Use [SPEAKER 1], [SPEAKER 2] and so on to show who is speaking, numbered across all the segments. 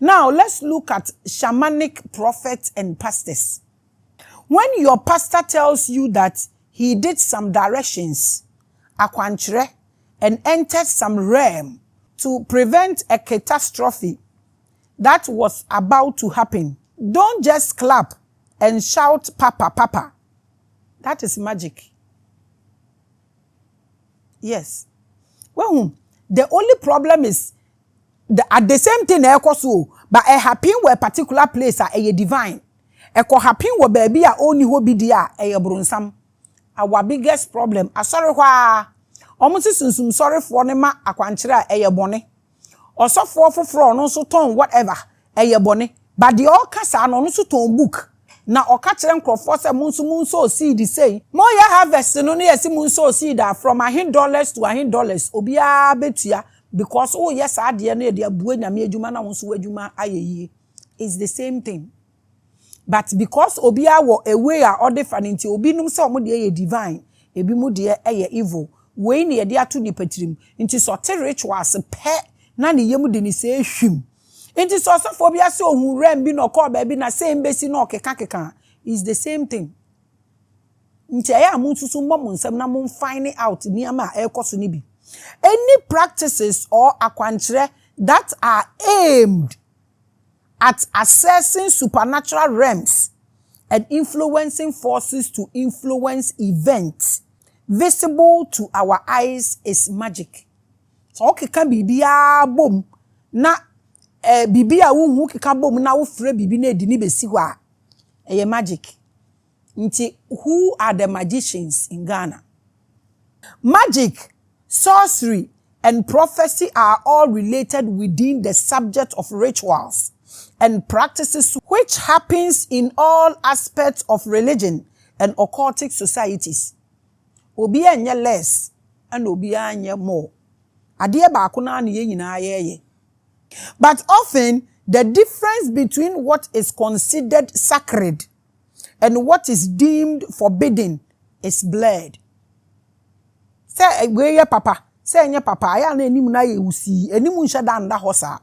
[SPEAKER 1] Now, let's look at shamanic prophets and pastors. When your pastor tells you that he did some directions, akwanchre, and entered some realm to prevent a catastrophe that was about to happen, don't just clap and shout, Papa, Papa. That is magic. Yes. Well, the only problem is at the same thing, but it happen where a particular place a divine. It could happen where baby a only hobi dia a brunsam. Our biggest problem. Sorry why. Almost since sorry for nema akwanchira a bonnet. Or so for no so tone whatever a bonnet. But the all casa no so tone book. Na okachire nkrofo se munsu so seed say mo ya harvest no na yesi munsu seed from $100 to $100 obia betua because oh yes ade na de abuo nyame adwuma na wonso adwuma ayeye is the same thing, but because obia wo away a order fanity obi num se omo de ye divine ebi mu de ye evil we na ye de ato ni patirim nti so te rituals pe na ne yemu de ni se hwim. It is also phobia so who ram be no call baby na same base no keka is the same thing. Nti aya amuntu so mom nsem na mom find out niama ekoso ni bi. Any practices or akwanchre that are aimed at accessing supernatural realms and influencing forces to influence events visible to our eyes is magic. So okay can be bia bom na bibi a wo keka bom na wo frɛ bibi na edi ni besi hɔ a eye magic. Nti who are the magicians in Ghana? Magic, sorcery and prophecy are all related within the subject of rituals and practices which happens in all aspects of religion and occultic societies. Obi anya less and obi anya more. Ade ba ko na ye nyina ye. But often, the difference between what is considered sacred and what is deemed forbidden is blurred. Say, we ye papa. Say, nye papa. Ya na enimu na ye usi. Enimu nsha da nda hosa.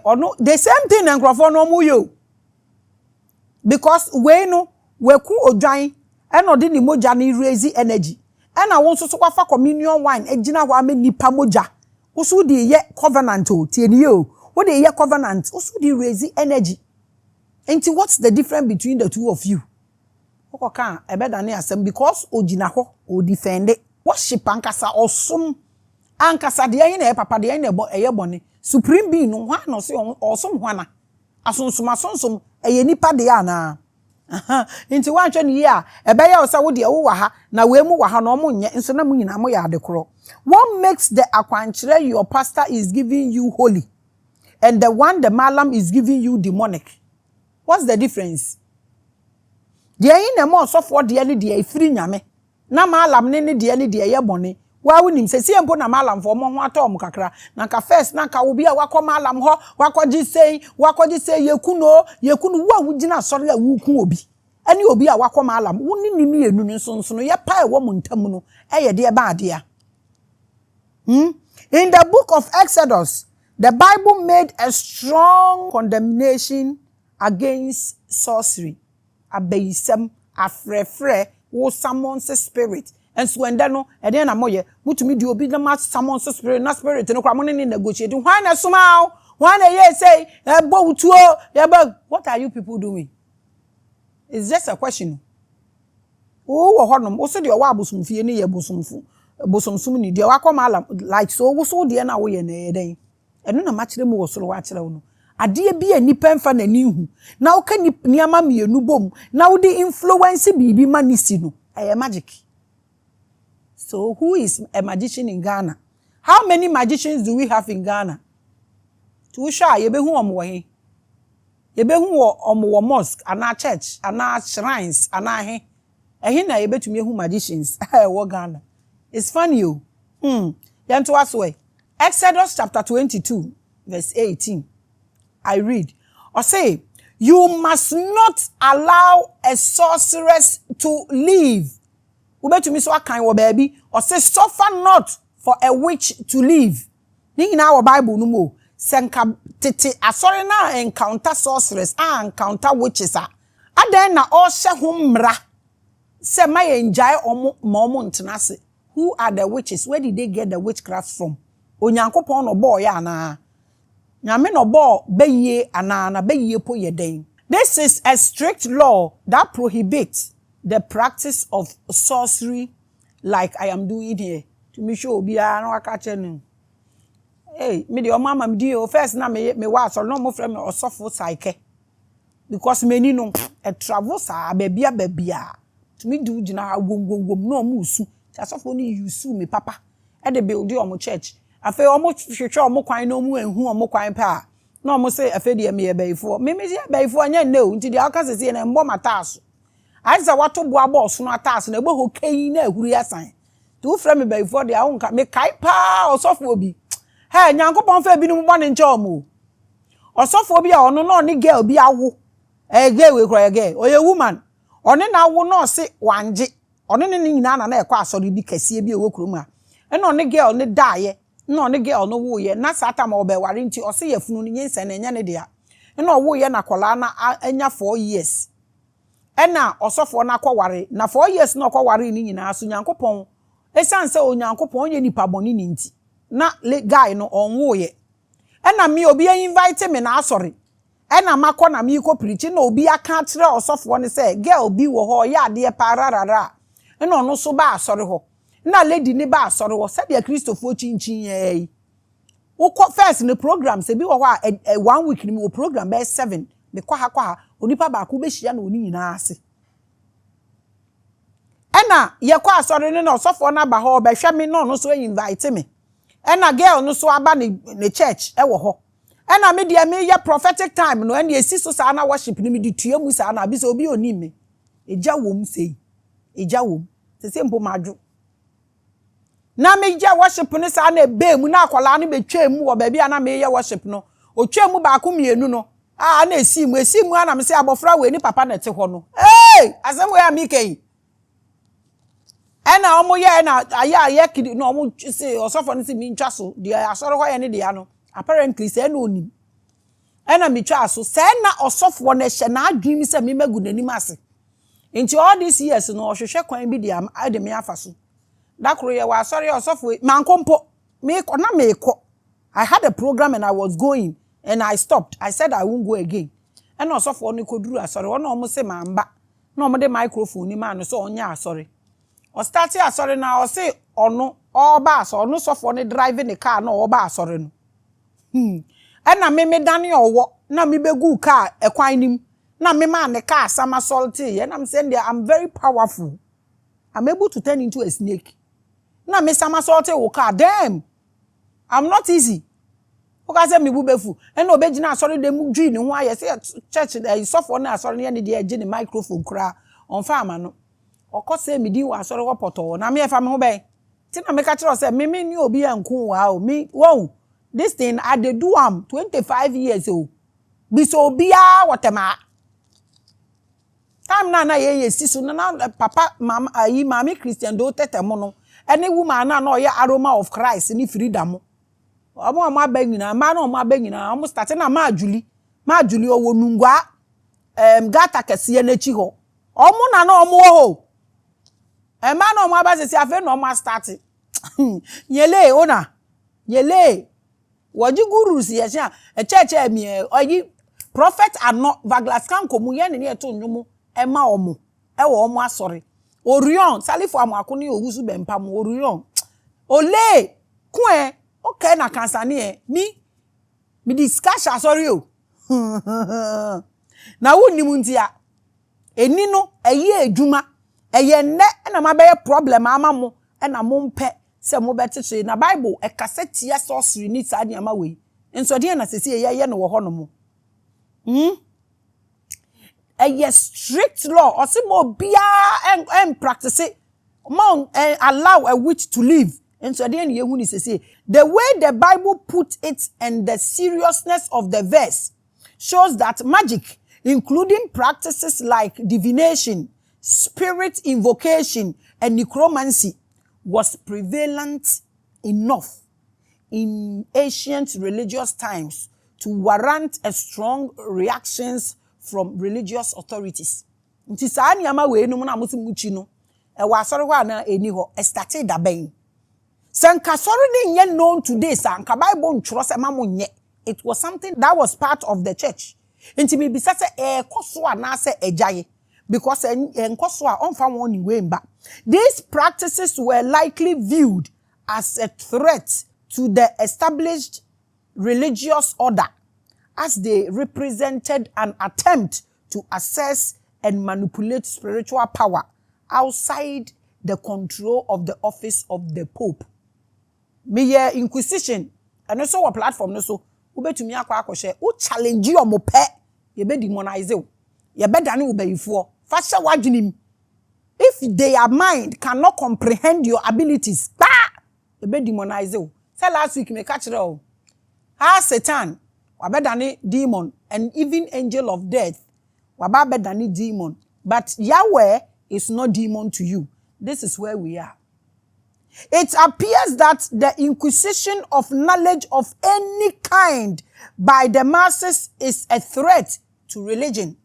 [SPEAKER 1] Or no, the same thing and crofo no mu yo. Because we no, we ku odwan, and odi ni moja ni raise energy. And I want to so kwa communion wine, ejina wa me nipa moja. Also the ye covenant o tieni o what the ye covenant also the raise energy. And what's the difference between the two of you? Okoka ebeda na asem because ogina ho o defend it. Worship ankasa osum ankasa de yin na papa de yin na eye bone supreme being no hwa no se osum hwana asonsum asonsum eye nipa de ana. Inti wanhwe ne ye a ebe ya osa wo de wo wa ha na we mu wa ha no mo nye nso na mu nyina mo ya adekoro. What makes the akwanchire your pastor is giving you holy and the one the malam is giving you demonic? What's the difference? De yin na mo so for de ne de ifiri nyame na malam ne de ne de ye bone wa wonim se sie mpo na malam fo mo ho atom kakra na ka first na ka obi a wakọ malam ho wakọji sei yekunu wa wugina sori a wuku obi ani obi a wakọ malam woni nimi enu nsonso ye pa e wo montam no eye de ba ade a. In the book of Exodus, the Bible made a strong condemnation against sorcery. Abeisem, afrefre, wo summons spirit. And so when no, and then I'm moye, mutumi di obi na mas summons spirit, na spirit no kwa mo ne negotiate. Why na somehow? Why na ye say, what are you people doing? It's just a question. Oh, honom, also the wa busum fie ne ye busumfu. Bosomsum ni de wakọ malam like so wo so de na wo ye na eden eno na machire mu wo soro wa kire wo no ade bi anipa mfa na ni hu na wo ka ni ama mienu bom na wo de influence bibi manisi no magic. So who is a magician in Ghana? How many magicians do we have in Ghana? To sha ye be hu omo he ye be hu omo mosque ana church ana shrines ana he ehi na ye betumi hu magicians wo Ghana. It's funny you. Yanto aswe. Exodus chapter 22 verse 18. I read. Or say, you must not allow a sorceress to live. Ubetumi so akan wo baby. Or say, suffer not for a witch to live. Ni na our Bible no mo. senka tete asori na encounter sorcerers encounter witches adan na all hye ho mra se my enjoy omo ntenase. Who are the witches? Where did they get the witchcraft from? Onyankopon no boy ya na nyame no bo beye ana na beye po yeden. This is a strict law that prohibits the practice of sorcery like I am doing here. To me show obi a na waka chenu. Hey, me the mama me di first na me wa so no mo frame me osofo psyche. Because many no e travel sa babia. To me do gina wom no mo usu. Asofo ni yusu me papa. E de build omo church. Afa omo hwehwe omo kwan no mu enhu omo kwan pa. Na omo say afa de me ebaifo. Me me ebaifo anya ne o nti de aka sese na mbo mataso. Aiza wato bo aboso no ataso na ebo ho kai na ahuru yasan. Tu fra me ebaifo de ahonka me kai pa osofo obi. Hey, Nyankopon fa bi no mo ne nche omo. Osofo obi a ono no ne girl bi awo. Girl we kro girl. Oye woman. One na awo no se wanje. One ne nyina na ekwa asori bi kase bi ewo krom a. Eno ne girl ne daaye. No ne girl no wo ye. Na sata ma obeware nti o se yafunu ne nyensa na nya ne de a. Eno wo ye na kola na anya 4 years. Ena osofo na akwaware. Na 4 years na akwaware ni nyina so Nyankopon. Esanse o Nyankopon ye nipa boni ni nti. Na le guy no onwo ye. Ena me obi invite me na asori. Ena makọ na me ko preach na obi aka kire osofo ne se girl bi wo ho ya de pararara. Ena ono so ba asori ho. Na lady ne ba asori ho se de Christopher chinchin ye. Uko first ne program se bi wo ho a 1 week ni mo program be 7. Me kwa ha onipa ba ko be hia na oni nyina ase. Ena ye kwa asori ne na osofo na ba ho be hwe me no no so invite me. Ena girl no so aba ne church e wo ho. Ena me dia me ye prophetic time no ena esi so sa na worship ni me di tua mu sa na bi so obi oni me. Eja wom sei. Eja wom. Se mpo madwo. Na me ja worship ni sa na ebe mu na akola no betwa mu wo ba bia na me ye worship no. Otwa mu ba ko mienu no. Na esi mu ana me se abofra we ni papa na te ho no. Hey! Asem we amike. Ena omo ye na aya kidi no omo se osofo ni se mi ntwa so de asoro ho ye ne de ya no apparently se na onim ena mi twa so se na osofo na hye na adwimi se mi magu nanim ase nti all this years no ohwehwe kwan bi de am ade me afaso dakro ye wa asori osofo mankompo me ko na me ko I had a program and I was going and I stopped. I said I won't go again. Ena osofo ni koduru asori ona omo se mamba na omo de microphone ni ma no so onya asori. O start asori na o say ono oba so ono sofo ne driving the car na oba asori no. Ena me dane owo na me begu car ekwan nim na me ma ne car sama salty and I'm saying there I'm very powerful. I'm able to turn into a snake. Na me sama salty wo car damn. I'm not easy. Oka say me bubefu ena obegina asori de mu dwi ne ho aye say church sofo na asori ne de age ne microphone kra on farm no. Oko say me di wa asori wo poto na me e fa me ho be ti na me ka kire say me ni obi ankun wa o me wo this thing I dey do am 25 years old bi so bia wotema time na ye sisu na papa mama ayi Maame Christian do tetemo no ene woman na o ye aroma of Christ ni freedom omo abanyina ma na omo abanyina omo start na ma Juli owo nungwa gata kese na chi ho omo na omo ho ma na omo abasesi afa na omo start yele ona yele waji gurus ye sha e cheche mi oyi prophet ano vaglaskan komu ye ne eto nwomu e ma omo e wo omo asori orion salifo amako ni owusu bempam orion ole kun okay na kansane mi discuss asori o na woni mu ntia eni no eye adwuma eye nne na mabeye problem amamo na mo mpe se mo betete na Bible e kaseti ya sorcery ni sa dia ma we enso de na sesi ye no wo ho no mo a strict law or say mo bia and practice mo allow a witch to live enso de na ye hu ni sesi the way the Bible put it and the seriousness of the verse shows that magic including practices like divination, spirit invocation and necromancy was prevalent enough in ancient religious times to warrant a strong reactions from religious authorities. Nti saa niyama we no na musimuchi no e wa asori ho ana eni ho started da ben. Sanka sorry ni nye known today sanka Bible ntworo se ma monye. It was something that was part of the church. Nti me bisa se koso ana se ejaye because enkoso a onfa won ni we mba. These practices were likely viewed as a threat to the established religious order, as they represented an attempt to access and manipulate spiritual power outside the control of the office of the Pope. Me Inquisition, and also a platform no so ubetumi akwa akoshe u challenge your mo pe ye be demonize o ye be dane ubayifo fa hye wadwenim. If their mind cannot comprehend your abilities, ye be demonize o. Say last week me catch o Satan wabedane demon and even angel of death wababedane demon, but Yahweh is not demon to you. This is where we are. It appears that the inquisition of knowledge of any kind by the masses is a threat to religion.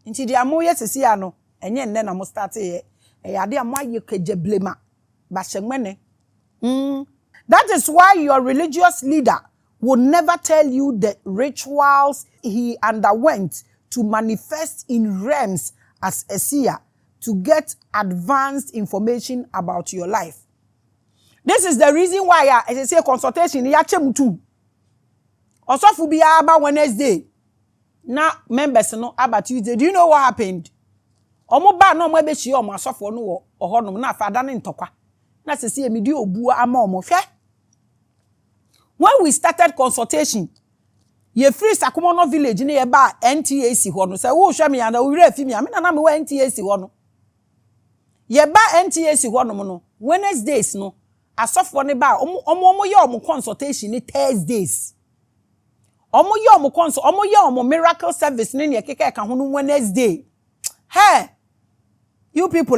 [SPEAKER 1] Inti di amoye sisi ano enye nne na mo start ye ade amoye kejeblema ba hyenwene. That is why your religious leader will never tell you the rituals he underwent to manifest in realms as a seer to get advanced information about your life. This is the reason why I say consultation ya chemutu. Osofu biya aba Wednesday. Na members no aba Tuesday. Do you know what happened? Omo ba no mo ebe hie omo asofo no wo ohonom na afada ne ntokwa. Na sese emidi obuo ama omo hwe. When we started consultation, ye free Sakumono village ne ye ba NTAC ho no. Say wo hwe me yana wo wira afi me na me wa NTAC ho no. Ye ba NTAC ho no no. Wednesdays no asofo ne ba omo ye omo consultation ni Thursdays. Omo ye omo miracle service ni ye keke ka ho no Wednesday. Hey, you people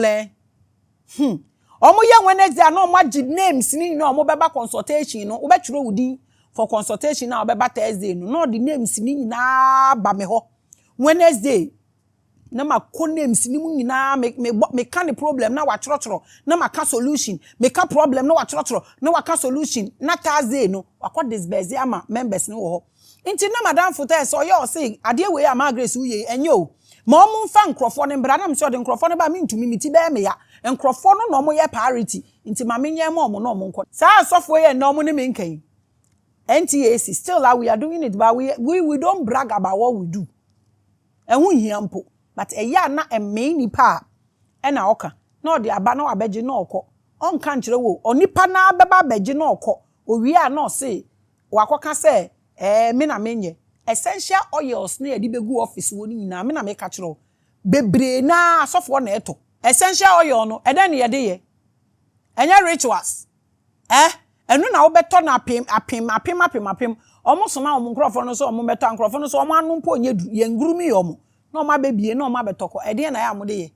[SPEAKER 1] Omo ye Wednesday na omo agi names ni na omo beba consultation no obetwero wudi for consultation na obeba Thursday no the names ni na ba me ho Wednesday na ma ko names ni mu nyina me ka the problem na wa chorotoro na ma ka solution me ka problem na wa chorotoro na wa ka solution na Thursday no akọ disbase ama members ni wo ho nti na madam foto so ye o say ade we ama grace uye enye o ma omo mfa nkrofo ne mbra na me so de nkrofo ne ba me ntumi miti be me ya nkrofo no no mo ye priority nti ma me nyem omo no omo nko sa asofo ye na omo ne me nkan NTAC still we are doing it, but we don't brag about what we do ehun hiampo. But ya na eme nipa e na oka na ode aba na wabeje na okọ onka nkyere wo onipa na beba beje na okọ owie a na say wakoka say me na menye essential oils na yedi begu office wo ni nyina me na me ka kyerɛ bebre na asofo na eto essential oil no ede na yede ye enya rituals enu na wo beto na apim omo so na omo nkrofo no so omo beto nkrofo no so omo anu mpo onye ye ngurumi omo no ma bebie no ma betoko ede na ya amode ye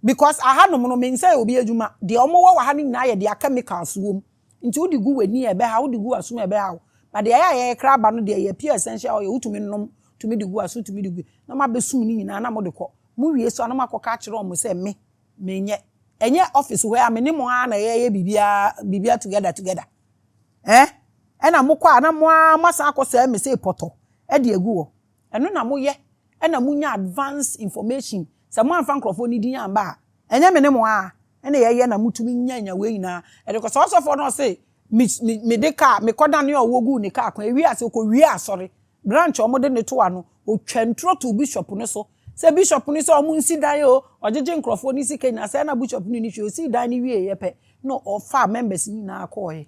[SPEAKER 1] because aha no no me nsa obi adwuma de omo wa ha ni na ye de chemicals wom nti odi gu wani ebe ha odi gu asum ebe ha but de ya ye kraba no de ye pure essential oil utumi nom tumi de gu asu tumi de gu na ma besum ni nyina na mo de ko mu wie so na ma koka kire omo se menye enye office where am ni mo na ye bibia together ena mo kwa na mo amasa akosa me se poto e de egu wo eno na mo ye ena munya advanced information se mo anfa nkrofo ni din amba enye me ne mo ena ye na mutumi nya we nyina e de ko so for no say me de ka me koda ne owogu ni ka akwa ewi ase ko wi asori branch omo de ne to ano o twentro to bishop ne so se bishop ni so omo nsi dan o ojeje nkrofo ni sike na se na bishop ni hwe o si dan ni wie yepe no offer members ni na akoye.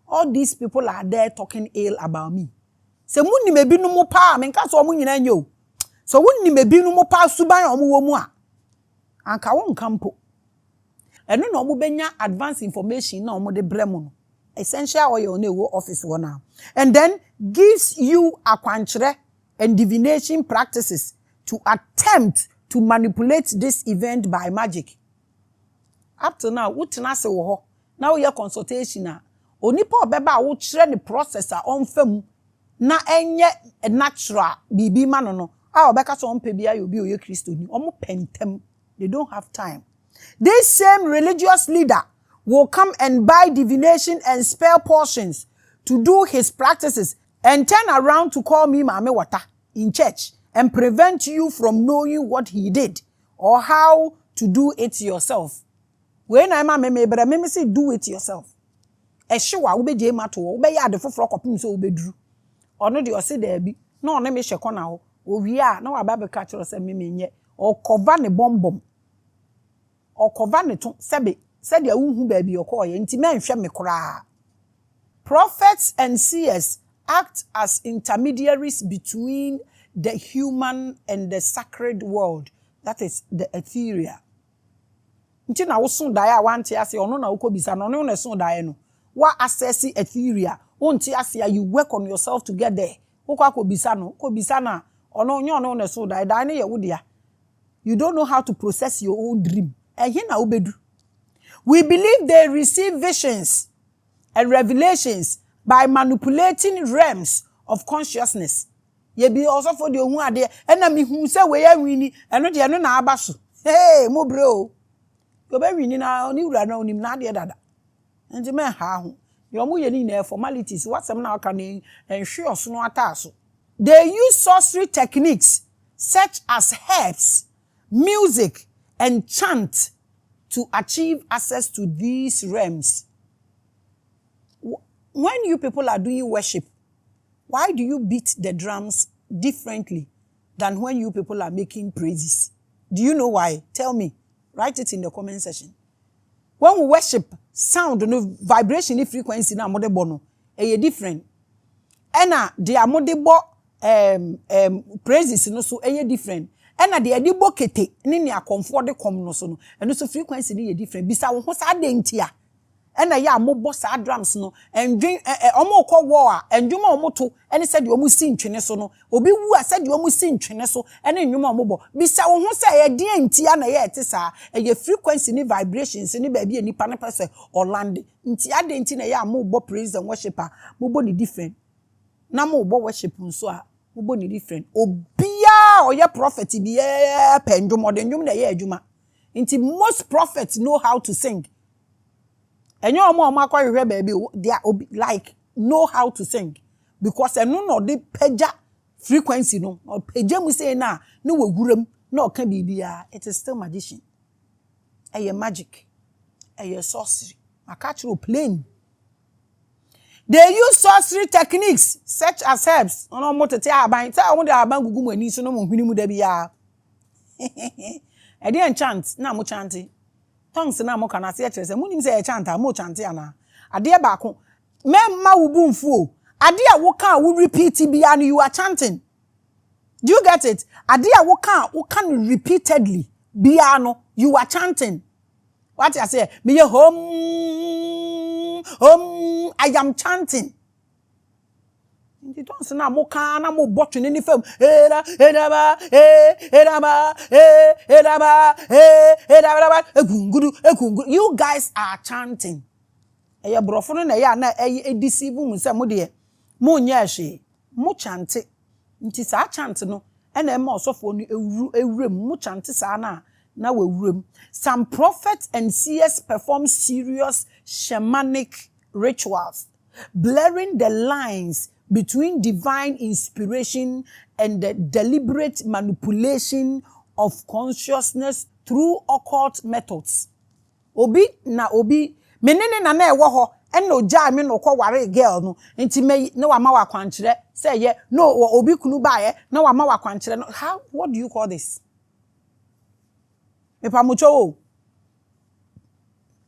[SPEAKER 1] All these people are there talking ill about me. Se munni me binu mo pa me nka so omo nyina nya o. So wunni me binu mo pa suban omo wo mu a anka won kampo. Eno na omo benya advanced information na omo de bremo no. Essential oil na wo office wo na. And then gives you akwankyere and divination practices to attempt to manipulate this event by magic. Up to now, what na se wo ho. Now your consultation na onipa obeba wo kire ne process a onfam na enye natural bibi ma no a obeka so onpe bia obi oye Kristoni omo pentem. They don't have time. This same religious leader will come and buy divination and spell portions to do his practices and turn around to call me Maame Wata in church and prevent you from knowing what he did or how to do it yourself. When I'm a me say do it yourself. Eshiwa ube je mato ube ya de foforo kopim so ube dru. Ono de ose there bi na ono me hye kona ho. Owie a na wa ba be ka kiro se me menye. O cover ne bombom. O cover ne to sebe said ya unhu ba bi okoye nti menhwe me kora. Prophets and seers act as intermediaries between the human and the sacred world, that is the ethereal. Nti na wo so dae a wante ase ono na ukobisa no no na so dae no wa access ethereal wonte ase you work on yourself to get there wo kwa kobisa na ono nyo no na so dae dae ne ye wo dia. You don't know how to process your own dream. Ehe na obedu. We believe they receive visions and revelations by manipulating realms of consciousness. Ye be also for the ohu ade na me hu se we ya wini eno de eno na aba so. Hey mo bro. Go be wini na oni wura na onim na de dada. Nti me ha ho. Yo mo ye ni na formalities watsem na aka na enhwe oso no ataso. They use sorcery techniques such as herbs, music and chant to achieve access to these realms. When you people are doing worship, why do you beat the drums differently than when you people are making praises? Do you know why? Tell me. Write it in the comment section. When we worship, sound, no vibration, frequency na mode bono, different. Ena the amodebo praises no so different. Ena the edibo kete ni ni akomfo de kom no so no. Eno so frequency ni different. Bisa wo ho sa de ntia. Ena ya mobo sa drums no endwen omo kọ wo a endwuma omo to ene se de omo si ntwene so no obi wu a se de omo si ntwene so ene ndwuma omo bo bisa wo ho se ye de ntia na ye ete sa ye frequency ni vibrations ni ba bi enipa ne pese orlande ntia de nti na ya mo bo praise and worship a mo bo ni different na mo bo worship nso a mo bo ni different obia oye prophet bi e pendwum de ndwum na ye adwuma nti most prophets know how to sing. And your mom baby they are like know how to sing because no the peja frequency no or peja mu say na no wagurem no can be it is still magician. A magic, a sorcery. I catch you plain. They use sorcery techniques such as herbs. No more to tell about it. I want to have gugu when you so no more mu de bia. I didn't chant na mo chanting. Tongues na mo kana se kire se munim se e chanta mo chante ana ade ba ko memma wo bumfu ade a wo kan wo repeat bia no you are chanting. Do you get it? Ade a wo kan repeatedly bia no you are chanting. What I say me home I am chanting. Nti tongues na mo kan na mo botwe ni fam era egungudu you guys are chanting. Eye brofo no na ya na eye deceive mu se mo de mo nya hwe mo chante nti sa chant no na e ma osofo no ewurem mo chante sa na wewurem. Some prophets and seers perform serious shamanic rituals, blurring the lines between divine inspiration and the deliberate manipulation of consciousness through occult methods. Obi menene na na ewo ho eno ja me no kwa ware girl no nti me na wa ma wa kwankire say ye no obi kunu ba ye na wa ma wa kwankire no. How, what do you call this? Me pa mucho o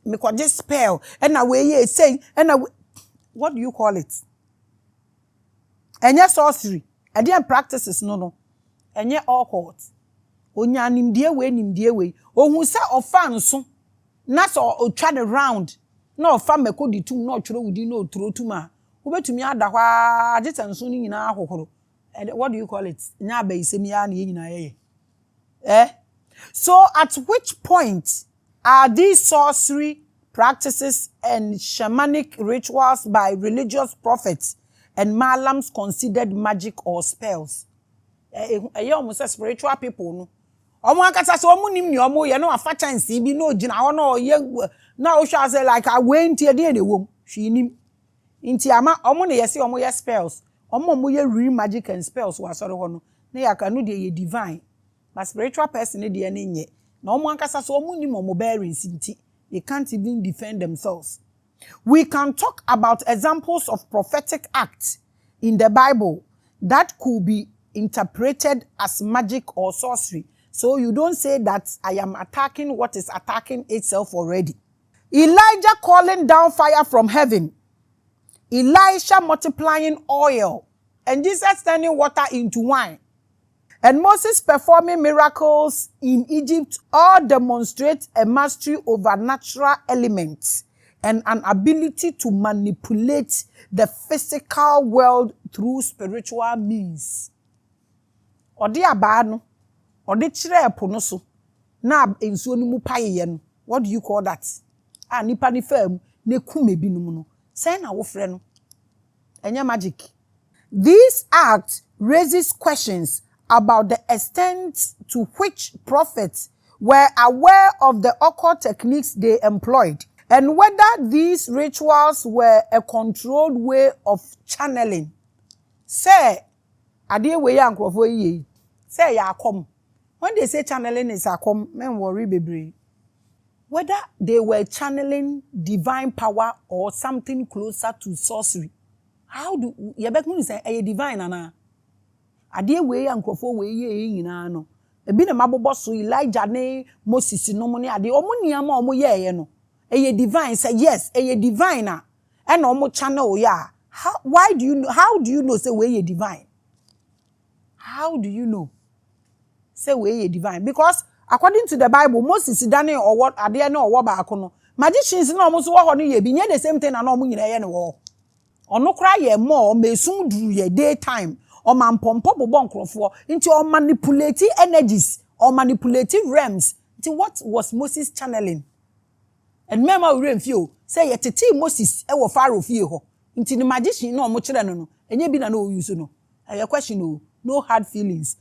[SPEAKER 1] me kwa just spell and na we ye say and what do you call it? Enye sorcery ade practices no enye occult onya nimdie we ohun se ofa nso na so otwa the round na ofa mekodi tum na otwere wudi na oturo tum a obetumi ada kwa agita nso ni nyina ahohoro. What do you call it? Nya ba isemi ya na nyina ye so at which point are these sorcery practices and shamanic rituals by religious prophets and malams considered magic or spells. Almost spiritual people no. Omo akasa so omo nim ni omo ye no afa chance bi no gina ho no ye na o sha say like I went here dey wom hwe nim nti ama omo ne yesi omo ye spells omo ye real magic and spells wa sori ho no na ya ka no dey ye divine but spiritual person dey na nye na omo akasa so omo nim omo bearings nti they can't even defend themselves. We can talk about examples of prophetic acts in the Bible that could be interpreted as magic or sorcery. So you don't say that I am attacking what is attacking itself already. Elijah calling down fire from heaven. Elisha multiplying oil. And Jesus turning water into wine. And Moses performing miracles in Egypt all demonstrate a mastery over natural elements and an ability to manipulate the physical world through spiritual means. Odi abano. Ode chire epo no so na ensuo no mu paye no what do you call that nipa ni fam na kume binum no say na wo frɛ no enya magic. This act raises questions about the extent to which prophets were aware of the occult techniques they employed and whether these rituals were a controlled way of channeling. Say ade we ya nkrofo yi say ya kom. When they say channeling is a men worry baby. Whether they were channeling divine power or something closer to sorcery. How do you bet me say a divine ana? Ade we ankrofo we ye nyina no. Ebi na mabobo so Elijah ne Moses no mo ne ade omo niam omo ye no. Eye divine say yes, eye divine na. E na omo channel ya. How do you know say we ye divine? How do you know? Say we divine because according to the Bible Moses dane or what ade na owo ba akono magicians na omo so wo ho no ye bi nye the same thing na omo nyina ye ne wo ono kra ye more mesum duru ye daytime o man pompo bobo nkrofo nti o manipulate energies or manipulative realms. Nti what was Moses channeling? And remember we refio say ye tete Moses e wo Pharaoh fie ho nti the magician na omo kire no no enye bi na no use no. A question no hard feelings.